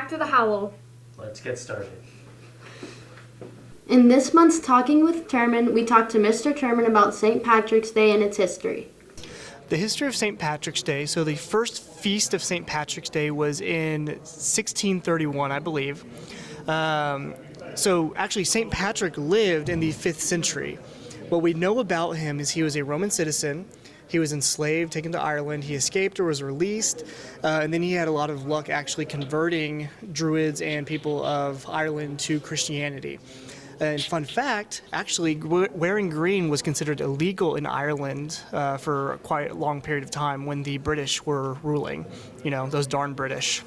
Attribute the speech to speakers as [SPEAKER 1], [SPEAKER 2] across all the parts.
[SPEAKER 1] back to the HOWL.
[SPEAKER 2] Let's get started.
[SPEAKER 3] In this month's Talking with Terman, we talked to Mr. Terman about St. Patrick's Day and its history.
[SPEAKER 4] The history of St. Patrick's Day, so the first feast of St. Patrick's Day was in 1631, I believe. So actually St. Patrick lived in the 5th century. What we know about him is he was a Roman citizen. He was enslaved, taken to Ireland. He escaped or was released, and then he had a lot of luck actually converting Druids and people of Ireland to Christianity. And fun fact, actually, wearing green was considered illegal in Ireland for quite a long period of time when the British were ruling. You know, those darn British.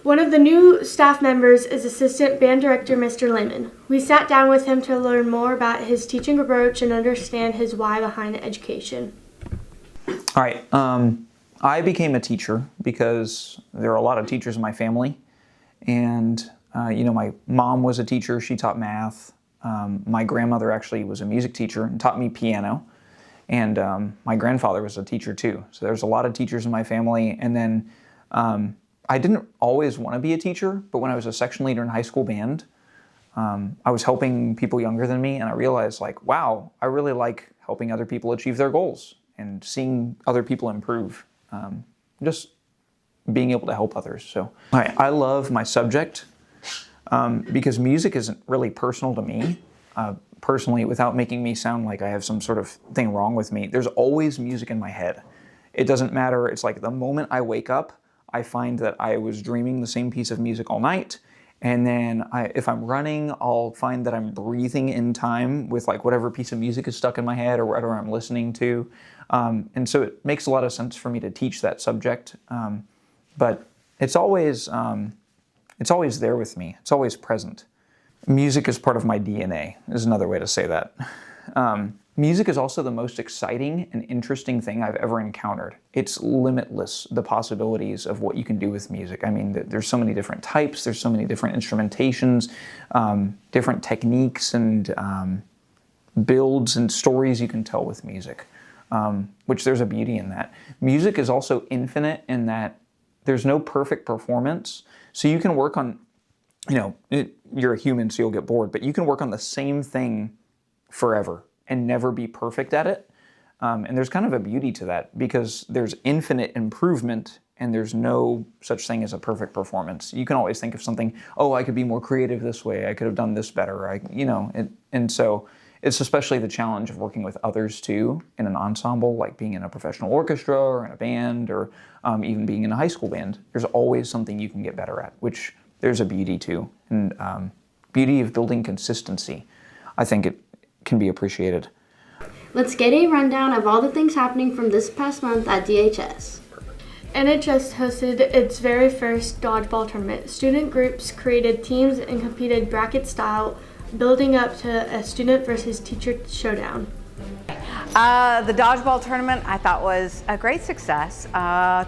[SPEAKER 1] One of the new staff members is Assistant Band Director Mr. Lehman. We sat down with him to learn more about his teaching approach and understand his why behind education.
[SPEAKER 5] All right, I became a teacher because there are a lot of teachers in my family, and my mom was a teacher. She taught math. My grandmother actually was a music teacher and taught me piano, and my grandfather was a teacher too. So there's a lot of teachers in my family, and then I didn't always want to be a teacher, but when I was a section leader in high school band, I was helping people younger than me, and I realized, like, wow, I really like helping other people achieve their goals and seeing other people improve, just being able to help others. So I love my subject because music isn't really personal to me. Personally, without making me sound like I have some sort of thing wrong with me, there's always music in my head. It doesn't matter. It's like the moment I wake up, I find that I was dreaming the same piece of music all night, and then if I'm running, I'll find that I'm breathing in time with like whatever piece of music is stuck in my head or whatever I'm listening to, and so it makes a lot of sense for me to teach that subject, but it's always there with me. It's always present. Music is part of my DNA, is another way to say that. Music is also the most exciting and interesting thing I've ever encountered. It's limitless, the possibilities of what you can do with music. I mean, there's so many different types, there's so many different instrumentations, different techniques and builds and stories you can tell with music, which there's a beauty in that. Music is also infinite in that there's no perfect performance, so you can work on, you're a human so you'll get bored, but you can work on the same thing forever and never be perfect at it. And there's kind of a beauty to that because there's infinite improvement and there's no such thing as a perfect performance. You can always think of something, oh, I could be more creative this way, I could have done this better, and so it's especially the challenge of working with others too in an ensemble, like being in a professional orchestra or in a band or even being in a high school band. There's always something you can get better at, which there's a beauty to, and beauty of building consistency. I think it can be appreciated.
[SPEAKER 3] Let's get a rundown of all the things happening from this past month at DHS.
[SPEAKER 1] NHS hosted its very first dodgeball tournament. Student groups created teams and competed bracket style, building up to a student versus teacher showdown.
[SPEAKER 6] The dodgeball tournament I thought was a great success.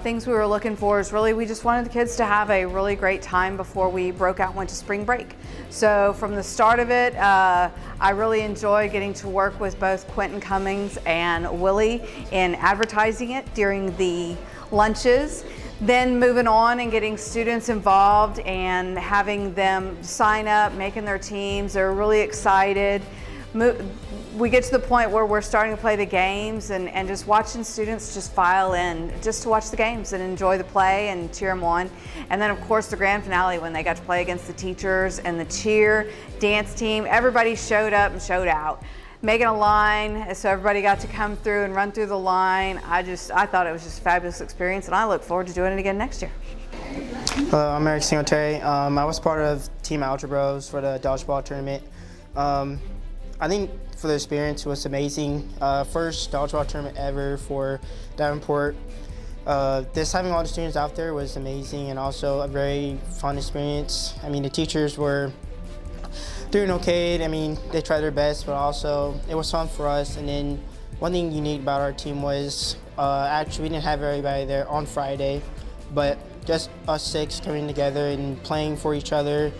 [SPEAKER 6] Things we were looking for is really we just wanted the kids to have a really great time before we broke out and went to spring break. So from the start of it, I really enjoyed getting to work with both Quentin Cummings and Willie in advertising it during the lunches. Then moving on and getting students involved and having them sign up, making their teams. They're really excited. We get to the point where we're starting to play the games and just watching students just file in just to watch the games and enjoy the play and cheer them on. And then of course the grand finale when they got to play against the teachers and the cheer, dance team, everybody showed up and showed out. Making a line, so everybody got to come through and run through the line. I thought it was just a fabulous experience and I look forward to doing it again next year.
[SPEAKER 7] Hello, I'm Eric Singletary. I was part of Team Algebros for the dodgeball tournament. I think for the experience was amazing. First dodgeball tournament ever for Davenport. Just having all the students out there was amazing and also a very fun experience. I mean, the teachers were doing okay. I mean, they tried their best, but also it was fun for us. And then one thing unique about our team was actually we didn't have everybody there on Friday, but just us six coming together and playing for each other.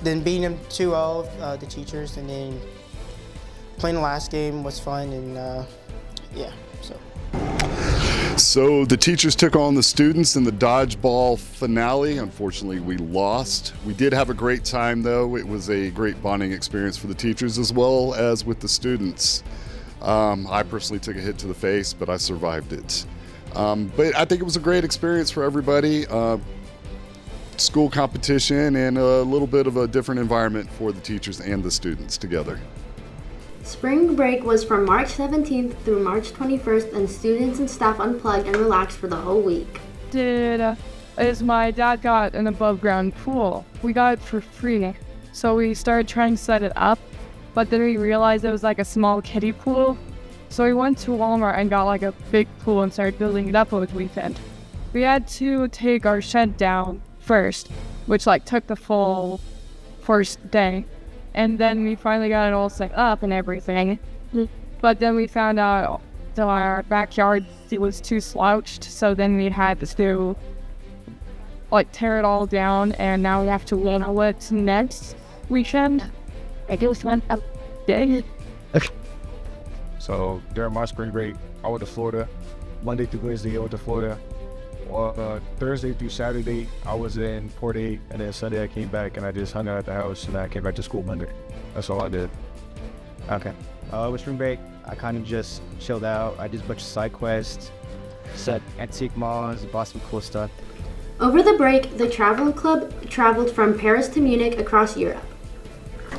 [SPEAKER 7] then beating them 2-0, the teachers, and then playing the last game was fun, and yeah, so.
[SPEAKER 2] So the teachers took on the students in the dodgeball finale. Unfortunately, we lost. We did have a great time, though. It was a great bonding experience for the teachers as well as with the students. I personally took a hit to the face, but I survived it. But I think it was a great experience for everybody. School competition and a little bit of a different environment for the teachers and the students together.
[SPEAKER 3] Spring break was from March 17th through March 21st, and students and staff unplugged and relaxed for the whole week.
[SPEAKER 8] My dad got an above ground pool. We got it for free. So we started trying to set it up, but then we realized it was like a small kiddie pool. So we went to Walmart and got like a big pool and started building it up over the weekend. We had to take our shed down first, which like took the full first day. And then we finally got it all set up and everything. But then we found out that our backyard was too slouched, so then we had to like tear it all down, and now we have to learn what's next weekend. I just went up day.
[SPEAKER 9] So during my spring break, I went to Florida. Monday through Wednesday, I went to Florida. Thursday through Saturday, I was in Port 8, and then Sunday I came back and I just hung out at the house, and I came back to school Monday. That's all I did.
[SPEAKER 10] Okay. With spring break, I kind of just chilled out. I did a bunch of side quests, set antique malls, bought some cool stuff.
[SPEAKER 3] Over the break, the travel club traveled from Paris to Munich across Europe.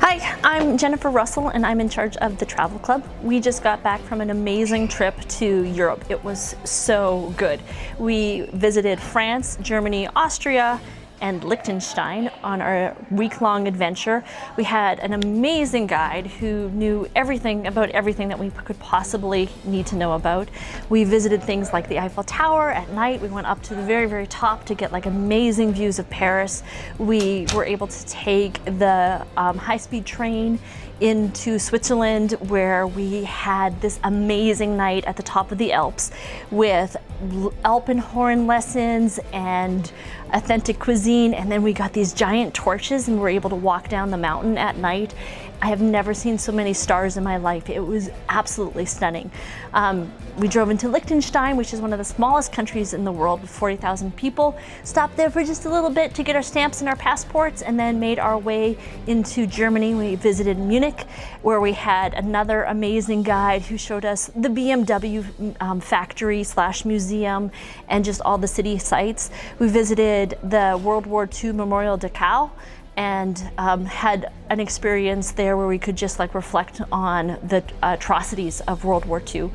[SPEAKER 11] Hi, I'm Jennifer Russell, and I'm in charge of the travel club. We just got back from an amazing trip to Europe. It was so good. We visited France, Germany, Austria, and Liechtenstein on our week-long adventure. We had an amazing guide who knew everything about everything that we could possibly need to know about. We visited things like the Eiffel Tower at night. We went up to the very, very top to get like amazing views of Paris. We were able to take the high-speed train into Switzerland, where we had this amazing night at the top of the Alps with Alpenhorn lessons and authentic cuisine, and then we got these giant torches and were able to walk down the mountain at night. I have never seen so many stars in my life. It was absolutely stunning. We drove into Liechtenstein, which is one of the smallest countries in the world with 40,000 people. Stopped there for just a little bit to get our stamps and our passports, and then made our way into Germany. We visited Munich, where we had another amazing guide who showed us the BMW factory / museum and just all the city sites. We visited the World War II Memorial de HOWL, and had an experience there where we could just like reflect on the atrocities of World War II.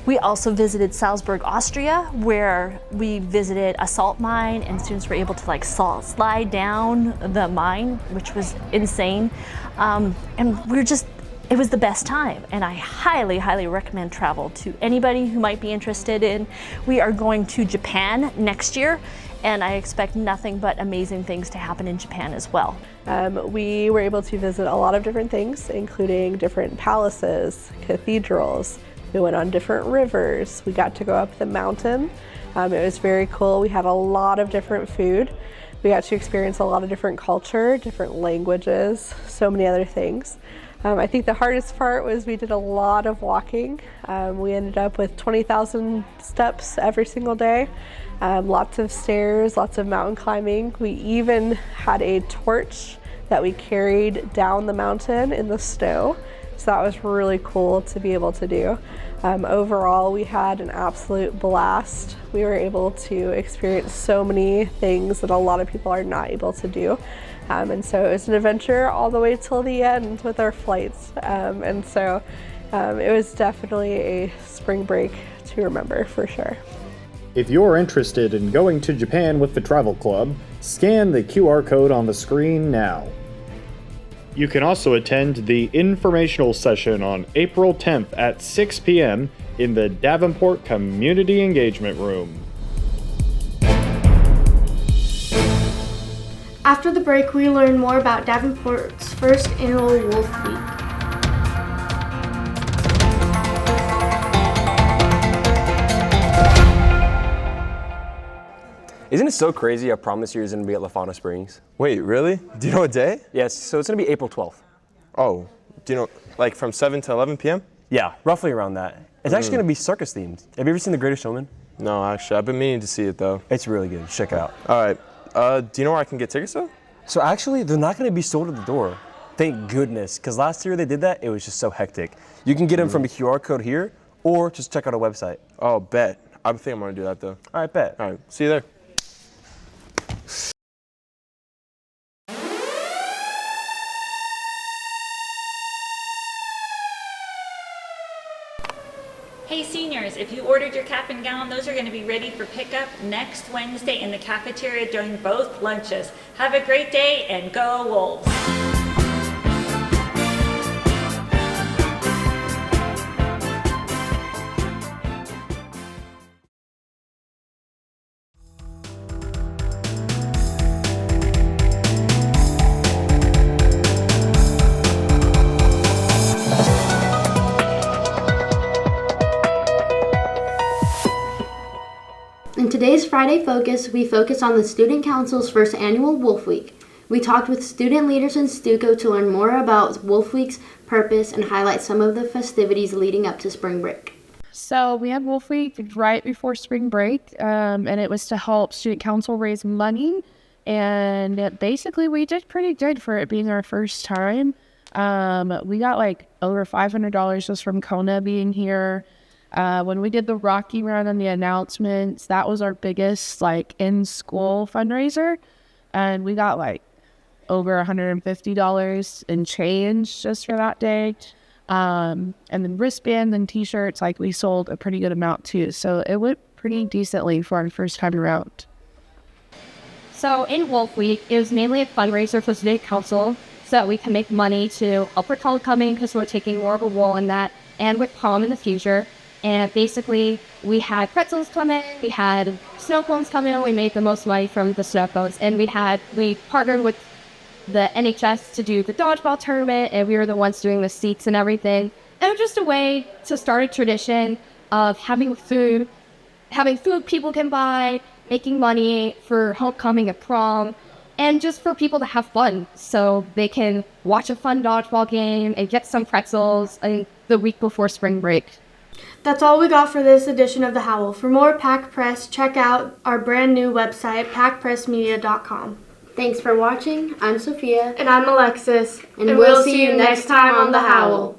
[SPEAKER 11] We also visited Salzburg, Austria, where we visited a salt mine, and students were able to like slide down the mine, which was insane. And it was the best time, and I highly, highly recommend travel to anybody who might be interested in. We are going to Japan next year, and I expect nothing but amazing things to happen in Japan as well.
[SPEAKER 12] We were able to visit a lot of different things, including different palaces, cathedrals. We went on different rivers. We got to go up the mountain. It was very cool. We had a lot of different food. We got to experience a lot of different culture, different languages, so many other things. I think the hardest part was we did a lot of walking. We ended up with 20,000 steps every single day. Lots of stairs, lots of mountain climbing. We even had a torch that we carried down the mountain in the snow. So that was really cool to be able to do. Overall, we had an absolute blast. We were able to experience so many things that a lot of people are not able to do. And so it was an adventure all the way till the end with our flights. And so it was definitely a spring break to remember for sure.
[SPEAKER 13] If you're interested in going to Japan with the Travel Club, scan the QR code on the screen now. You can also attend the informational session on April 10th at 6 p.m. in the Davenport Community Engagement Room.
[SPEAKER 1] After the break, we learned more about Davenport's first annual Wolf Week.
[SPEAKER 14] Isn't it so crazy? Our prom this year is going to be at La Fauna Springs.
[SPEAKER 15] Wait, really? Do you know what day?
[SPEAKER 14] Yes, so it's going to be April 12th.
[SPEAKER 15] Oh, do you know, like from 7 to 11 p.m.?
[SPEAKER 14] Yeah, roughly around that. It's actually going to be circus themed. Have you ever seen The Greatest Showman?
[SPEAKER 15] No, actually, I've been meaning to see it though.
[SPEAKER 14] It's really good. Check it out.
[SPEAKER 15] All right. Do you know where I can get tickets though?
[SPEAKER 14] So actually, they're not going to be sold at the door. Thank goodness, because last year they did that. It was just so hectic. You can get them from a QR code here, or just check out our website.
[SPEAKER 15] Oh, bet. I think I'm going to do that though.
[SPEAKER 14] All right, bet.
[SPEAKER 15] All right, see you there.
[SPEAKER 16] Hey seniors, if you ordered your cap and gown, those are going to be ready for pickup next Wednesday in the cafeteria during both lunches. Have a great day and go Wolves!
[SPEAKER 3] In today's Friday Focus, we focus on the Student Council's first annual Wolf Week. We talked with student leaders in Stuco to learn more about Wolf Week's purpose and highlight some of the festivities leading up to spring break.
[SPEAKER 8] So we had Wolf Week right before spring break, and it was to help Student Council raise money. And basically, we did pretty good for it being our first time. We got like over $500 just from Kona being here. When we did the Rocky Run and the announcements, that was our biggest like in-school fundraiser, and we got like over $150 in change just for that day. And then wristbands and t-shirts, like we sold a pretty good amount too, so it went pretty decently for our first time around.
[SPEAKER 17] So in Wolf Week, it was mainly a fundraiser for Student Council so that we can make money to help with homecoming because we're taking more of a role in that, and with prom in the future. And basically, we had pretzels come in, we had snow cones come in, we made the most money from the snow cones, and we partnered with the NHS to do the dodgeball tournament, and we were the ones doing the seats and everything. And it was just a way to start a tradition of having food people can buy, making money for homecoming and prom, and just for people to have fun, so they can watch a fun dodgeball game and get some pretzels the week before spring break.
[SPEAKER 1] That's all we got for this edition of the HOWL. For more Pack Press, check out our brand new website, packpressmedia.com.
[SPEAKER 3] Thanks for watching. I'm Sophia.
[SPEAKER 1] And I'm Alexis.
[SPEAKER 3] And we'll see you next time on the HOWL.